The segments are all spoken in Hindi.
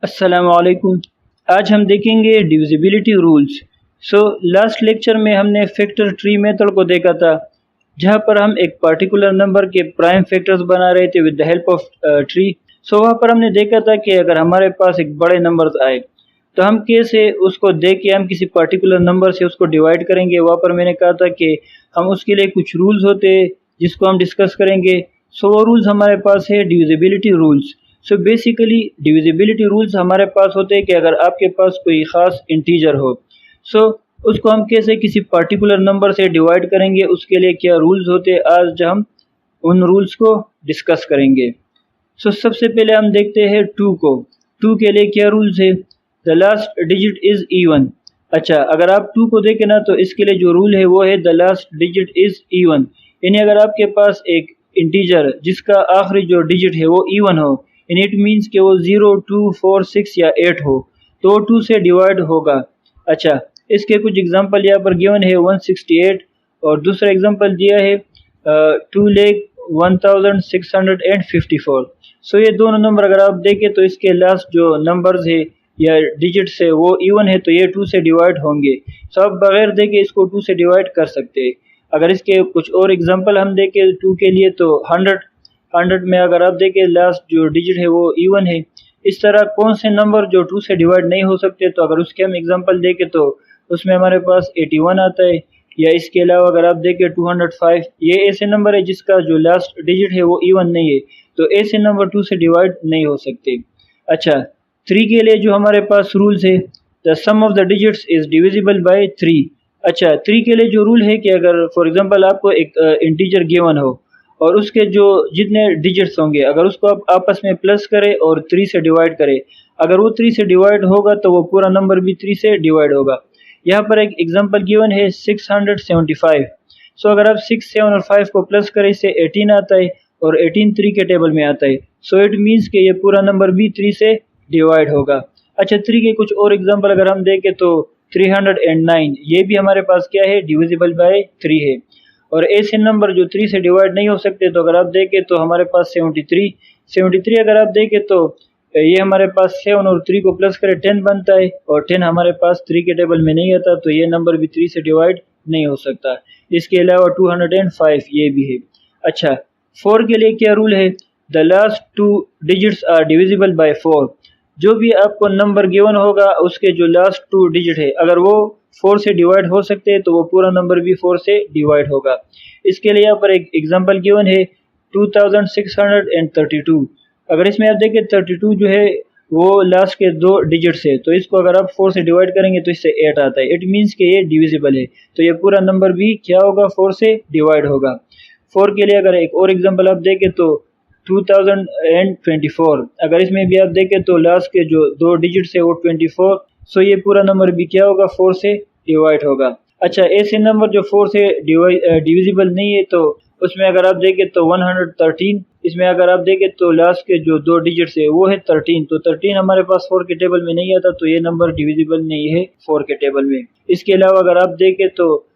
अस्सलामुअलैकुम। आज हम देखेंगे डिविजिबिलिटी रूल्स। लास्ट लेक्चर में हमने फैक्टर ट्री मेथड को देखा था, जहां पर हम एक पर्टिकुलर नंबर के प्राइम फैक्टर्स बना रहे थे with the help of tree. वहां पर हमने देखा था कि अगर हमारे पास एक बड़े नंबर आए तो हम कैसे उसको देख के हम किसी पर्टिकुलर नंबर से उसको डिवाइड करेंगे। वहाँ पर मैंने कहा था कि हम उसके लिए कुछ रूल्स होते हैं जिसको हम डिस्कस करेंगे। वो रूल्स हमारे पास है divisibility rules. Basically divisibility rules हमारे पास होते हैं कि अगर आपके पास कोई ख़ास इंटीजर हो, उसको हम कैसे किसी पर्टिकुलर नंबर से डिवाइड करेंगे, उसके लिए क्या रूल्स होते हैं। आज हम उन रूल्स को डिस्कस करेंगे। सबसे पहले हम देखते हैं टू को। टू के लिए क्या रूल्स है? The last digit is even. अच्छा, अगर आप टू को देखें ना तो इसके लिए जो रूल है वो है the last digit is even. यानी अगर आपके पास एक इंटीजर जिसका आखिरी जो डिजिट है वो इवन हो, इन इट मीन्स कि वो 0, 2, 4, 6 या 8 हो, तो 2 से डिवाइड होगा। अच्छा, इसके कुछ एग्जांपल यहाँ पर गिवन है 168, और दूसरा एग्जांपल दिया है 2,01,654। ये दोनों नंबर अगर आप देखें तो इसके लास्ट जो नंबर्स है या डिजिट्स है वो इवन है, तो ये 2 से डिवाइड होंगे। आप बगैर देखे इसको 2 से डिवाइड कर सकते हैं। अगर इसके कुछ और एग्जांपल हम देखें 2 के लिए तो 100 में अगर आप देखें लास्ट जो डिजिट है वो इवन है। इस तरह कौन से नंबर जो 2 से डिवाइड नहीं हो सकते, तो अगर उसके हम एग्जांपल देखें तो उसमें हमारे पास 81 आता है, या इसके अलावा अगर आप देखें 205। ये ऐसे नंबर है जिसका जो लास्ट डिजिट है वो इवन नहीं है, तो ऐसे नंबर 2 से डिवाइड नहीं हो सकते। अच्छा, 3 के लिए जो हमारे पास रूल्स है, the sum of the digits is divisible by 3। अच्छा, 3 के लिए जो रूल है कि अगर फॉर एग्जांपल आपको एक इंटीजर गिवन हो और उसके जो जितने डिजिट्स होंगे अगर उसको आप आपस में प्लस करें और 3 से डिवाइड करें, अगर वो 3 से डिवाइड होगा तो वो पूरा नंबर भी 3 से डिवाइड होगा। यहाँ पर एक एग्जांपल गिवन है 675। अगर आप 6, 7 और 5 को प्लस करें इससे 18 आता है, और 18 3 के टेबल में आता है। इट मीन्स कि ये पूरा नंबर भी 3 से डिवाइड होगा। अच्छा, 3 के कुछ और एग्जांपल अगर हम देखें तो 309, ये भी हमारे पास क्या है? डिविजिबल बाय 3 है। और ऐसे नंबर जो 3 से डिवाइड नहीं हो सकते, तो अगर आप देखें तो हमारे पास 73 अगर आप देखें तो ये हमारे पास 7 और 3 को प्लस करें 10 बनता है, और 10 हमारे पास 3 के टेबल में नहीं आता, तो ये नंबर भी 3 से डिवाइड नहीं हो सकता। इसके अलावा 205 ये भी है। अच्छा, 4 के लिए क्या रूल है? The last 2 digits are divisible by 4। जो भी आपको नंबर गिवन होगा उसके जो लास्ट 2 डिजिट है अगर वो 4 से डिवाइड हो सकते हैं तो वो पूरा नंबर भी 4 से डिवाइड होगा। इसके लिए यहाँ पर एक एग्जांपल गिवन है 2632। अगर इसमें आप देखें 32 जो है वो लास्ट के 2 डिजिट्स है, तो इसको अगर आप 4 से डिवाइड करेंगे तो इससे 8 आता है। इट मीन्स कि ये डिविजिबल है, तो ये पूरा नंबर भी क्या होगा? 4 से डिवाइड होगा। 4 के लिए अगर एक और एग्जांपल आप देखें तो 2024। अगर इसमें भी आप देखें तो लास्ट के जो 2 डिजिट्स है वो 24। ये पूरा नंबर भी क्या होगा? 4 से डिवाइड होगा। अच्छा, ऐसे नंबर जो 4 से डिविजिबल नहीं है तो उसमें अगर आप देखें तो 113। इसमें अगर आप देखें तो लास्ट के जो 2 डिजिट्स है वो है 13, तो 13 हमारे पास 4 के टेबल में नहीं आता, तो ये नंबर डिविजिबल नहीं है 4 के टेबल में। इसके अलावा अगर आप देखें तो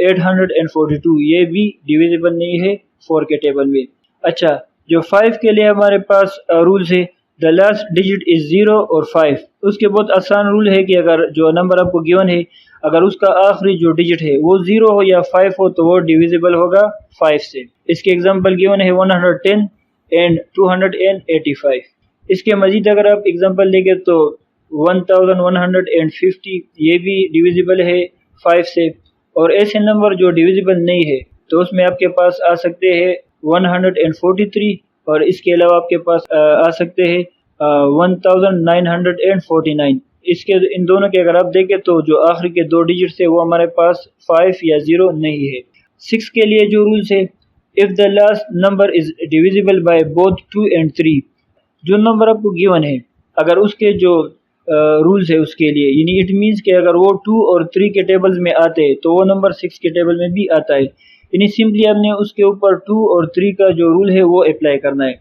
842 ये भी डिविजिबल नहीं है 4 के टेबल में। अच्छा, जो 5 के लिए हमारे पास रूल्स है द लास्ट डिजिट इज 0 और 5। उसके बहुत आसान रूल है कि अगर जो नंबर आपको गिवन है अगर उसका आखिरी जो डिजिट है वो 0 हो या 5 हो तो वो डिविजिबल होगा 5 से। इसके एग्जांपल गिवन है 110 एंड 285। इसके मजीद अगर आप एग्जांपल देखें तो 1150 ये भी डिविजिबल है 5 से। और ऐसे नंबर जो डिविजिबल नहीं है तो उसमें आपके पास आ सकते हैं 143, और इसके अलावा आपके पास आ सकते हैं 1949। इसके इन दोनों के अगर आप देखें तो जो आखिरी के 2 डिजिट्स है वो हमारे पास 5 या 0 नहीं है। 6 के लिए जो रूल्स है if the last number is divisible by both 2 and 3। जो नंबर आपको गिवन है अगर उसके जो रूल्स है उसके लिए, यानी इट मीन्स कि अगर वो 2 और 3 के टेबल्स में आते हैं तो वो नंबर 6 के टेबल में भी आता है। यानी सिंपली हमने उसके ऊपर 2 और 3 का जो रूल है वो अप्लाई करना है।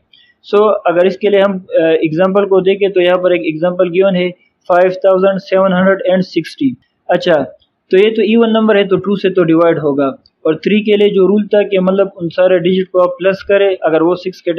अगर इसके लिए हम एग्जांपल को देखें तो यहाँ पर एक एग्जांपल गिवन है 5760। अच्छा, तो ये तो इवन नंबर है तो 2 से तो डिवाइड होगा। और 3 के लिए जो रूल था कि मतलब उन सारे डिजिट को आप प्लस करें, अगर वो 3 के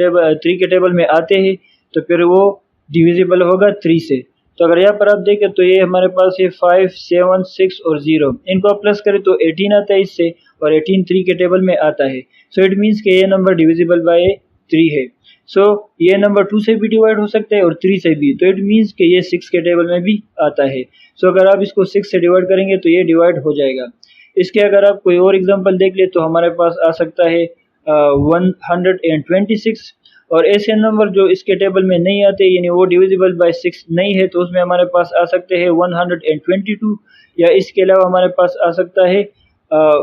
टेबल में आते हैं तो फिर वो डिविजिबल होगा 3 से। तो अगर यहाँ पर आप देखें तो ये हमारे पास है 5, 7, 6 और 0, इनको आप प्लस करें तो 18 आता है इससे, और 18 3 के टेबल में आता है। सो इट मीन्स कि ये नंबर डिविजिबल बाय 3 है। सो ये नंबर 2 से भी डिवाइड हो सकता है और 3 से भी, तो इट मीन्स कि ये 6 के टेबल में भी आता है। सो अगर आप इसको 6 से डिवाइड करेंगे तो ये डिवाइड हो जाएगा। इसके अगर आप कोई और एग्जांपल देख ले तो हमारे पास आ सकता है 126, और ऐसे नंबर जो इसके टेबल में नहीं आते यानी वो डिविजिबल बाय 6 नहीं है, तो उसमें हमारे पास आ सकते हैं 122, या इसके अलावा हमारे पास आ सकता है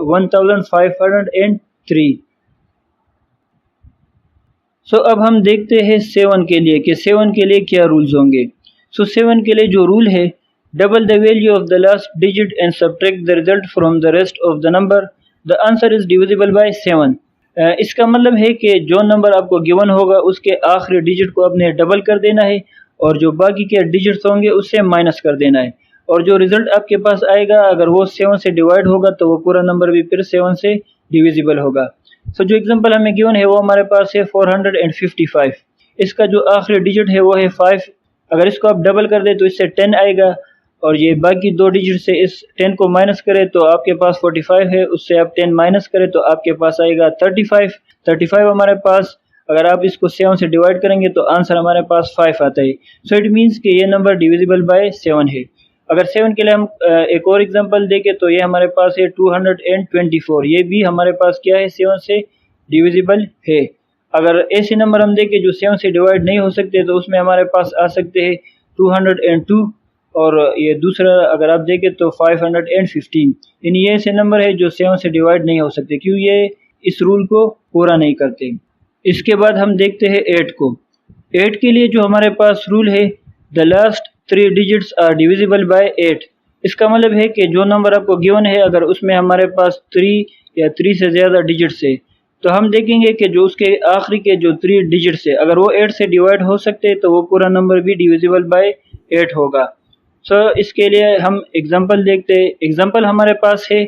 1503। सो अब हम देखते हैं 7 के लिए कि 7 के लिए क्या रूल्स होंगे। सो 7 के लिए जो रूल है, double the value of the last digit and subtract the result from the rest of the number, the answer is divisible bye 7। इसका मतलब है कि जो नंबर आपको गिवन होगा उसके आखिरी डिजिट को आपने डबल कर देना है, और जो बाकी के डिजिट्स होंगे उससे माइनस कर देना है, और जो रिजल्ट आपके पास आएगा अगर वो 7 से डिवाइड होगा तो वो पूरा नंबर भी फिर 7 से डिविजिबल होगा। सो जो एग्जांपल हमें गिवन है वो हमारे पास है 455। इसका जो आखिरी डिजिट है वो है 5। अगर इसको आप डबल कर दे तो इससे 10 आएगा, और ये बाकी दो डिजिट से इस 10 को माइनस करें तो आपके पास 45 है, उससे आप 10 माइनस करें तो आपके पास आएगा 35 हमारे पास। अगर आप इसको 7 से डिवाइड करेंगे तो आंसर हमारे पास 5 आता है। सो इट मीन्स कि ये नंबर डिविजिबल बाय 7 है। अगर 7 के लिए हम एक और एग्जांपल देखें तो ये हमारे पास है 224, ये भी हमारे पास क्या है 7 से डिविजिबल है। अगर ऐसे नंबर हम देखें जो 7 से डिवाइड नहीं हो सकते तो उसमें हमारे पास आ सकते हैं 202, और ये दूसरा अगर आप देखें तो 515। इन ये ऐसे नंबर है जो 7 से डिवाइड नहीं हो सकते, क्यों ये इस रूल को पूरा नहीं करते। इसके बाद हम देखते हैं 8 को। 8 के लिए जो हमारे पास रूल है, the last 3 digits are divisible by 8। इसका मतलब है कि जो नंबर आपको गिवन है अगर उसमें हमारे पास 3 या 3 से ज़्यादा डिजिट्स है तो हम देखेंगे कि जो उसके आखिरी के जो 3 डिजिट्स है अगर वो 8 से डिवाइड हो सकते हैं तो वो पूरा नंबर भी डिविजिबल बाय 8 होगा। सो इसके लिए हम एग्जांपल देखते हैं। एग्जांपल हमारे पास है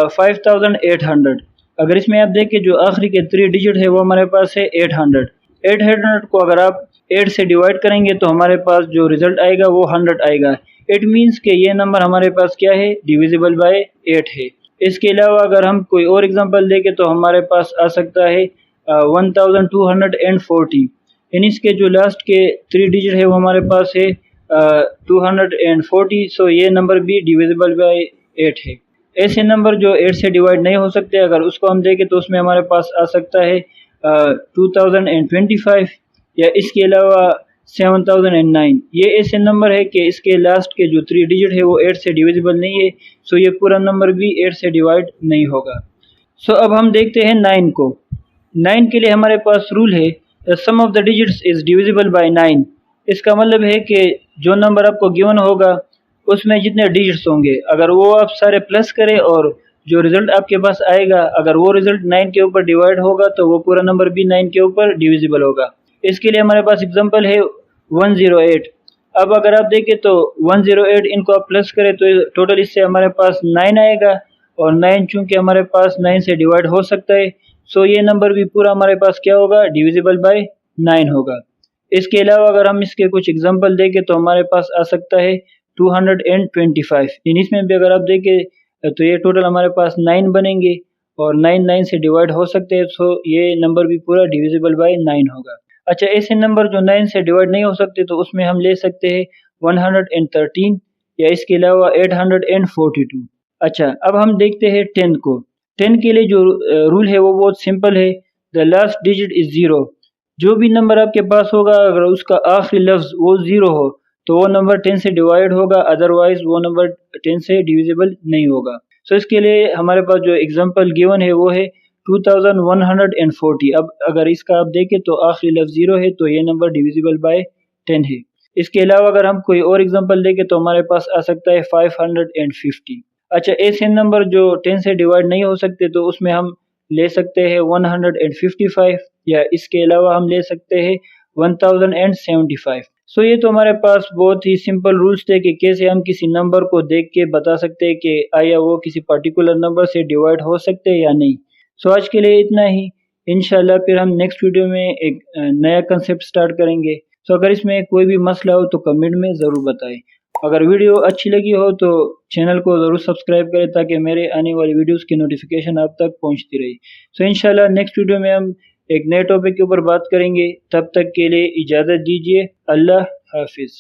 5800। अगर इसमें आप देखें जो आखिरी के 3 डिजिट है वो हमारे पास है 800 को अगर आप 8 से डिवाइड करेंगे तो हमारे पास जो रिजल्ट आएगा वो 100 आएगा। इट मीन्स कि ये नंबर हमारे पास क्या है, डिविजिबल बाय 8 है। इसके अलावा अगर हम कोई और एग्जांपल देखें तो हमारे पास आ सकता है 1240। इन इसके जो लास्ट के 3 डिजिट है वो हमारे पास है 240। सो ये नंबर भी डिविजिबल बाय 8 है। ऐसे नंबर जो 8 से डिवाइड नहीं हो सकते अगर उसको हम देखें तो उसमें हमारे पास आ सकता है 2025, या इसके अलावा 7009। ये ऐसे नंबर है कि इसके लास्ट के जो 3 डिजिट है वो 8 से डिविजिबल नहीं है, सो ये पूरा नंबर भी 8 से डिवाइड नहीं होगा। सो अब हम देखते हैं 9 को। 9 के लिए हमारे पास रूल है, the sum of the digits is divisible by 9। इसका मतलब है कि जो नंबर आपको गिवन होगा उसमें जितने डिजिट्स होंगे अगर वो आप सारे प्लस करें और जो रिजल्ट आपके पास आएगा अगर वो रिजल्ट 9 के ऊपर डिवाइड होगा तो वो पूरा नंबर भी 9 के ऊपर डिविजिबल होगा। इसके लिए हमारे पास एग्जांपल है 108। अब अगर आप देखें तो 108 इनको आप प्लस करें तो टोटल इससे हमारे पास 9 आएगा, और 9 चूंकि हमारे पास 9 से डिवाइड हो सकता है सो ये नंबर भी पूरा हमारे पास क्या होगा, डिविजिबल बाय 9 होगा। इसके अलावा अगर हम इसके कुछ एग्जांपल देखें तो हमारे पास आ सकता है 225। इसमें भी अगर आप देखें तो ये टोटल हमारे पास 9 बनेंगे, और 9 से डिवाइड हो सकते हैं, सो ये नंबर भी पूरा डिविजिबल बाय 9 होगा। अच्छा, ऐसे नंबर जो 9 से डिवाइड नहीं हो सकते तो उसमें हम ले सकते हैं 113, या इसके अलावा 842। अच्छा, अब हम देखते हैं 10 को। 10 के लिए जो रूल है वो बहुत सिंपल है, द लास्ट डिजिट इज 0। जो भी नंबर आपके पास होगा अगर उसका आखिरी लफ्ज़ वो 0 हो तो वो नंबर 10 से डिवाइड होगा, अदरवाइज वो नंबर 10 से डिविजिबल नहीं होगा। सो इसके लिए हमारे पास जो एग्जांपल गिवन है वो है 2140। अब अगर इसका आप देखें तो आखिरी लफ्ज़ 0 है तो ये नंबर डिविजिबल बाय 10 है। इसके अलावा अगर हम कोई और एग्जांपल देखें तो हमारे पास आ सकता है 550। अच्छा, ऐसे नंबर जो 10 से डिवाइड नहीं हो सकते तो उसमें हम ले सकते हैं 155, या इसके अलावा हम ले सकते हैं 1075। सो ये तो हमारे पास बहुत ही सिंपल रूल्स थे कि कैसे हम किसी नंबर को देख के बता सकते हैं कि आया वो किसी पर्टिकुलर नंबर से डिवाइड हो सकते हैं या नहीं। सो आज के लिए इतना ही। इंशाल्लाह फिर हम नेक्स्ट वीडियो में एक नया कंसेप्ट स्टार्ट करेंगे। सो अगर इसमें कोई भी मसला हो तो कमेंट में ज़रूर बताएं। अगर वीडियो अच्छी लगी हो तो चैनल को ज़रूर सब्सक्राइब करें ताकि मेरे आने वाली वीडियोस की नोटिफिकेशन आप तक पहुंचती रहे। सो इंशाल्लाह नेक्स्ट वीडियो में हम एक नए टॉपिक के ऊपर बात करेंगे। तब तक के लिए इजाज़त दीजिए। अल्लाह हाफिज़।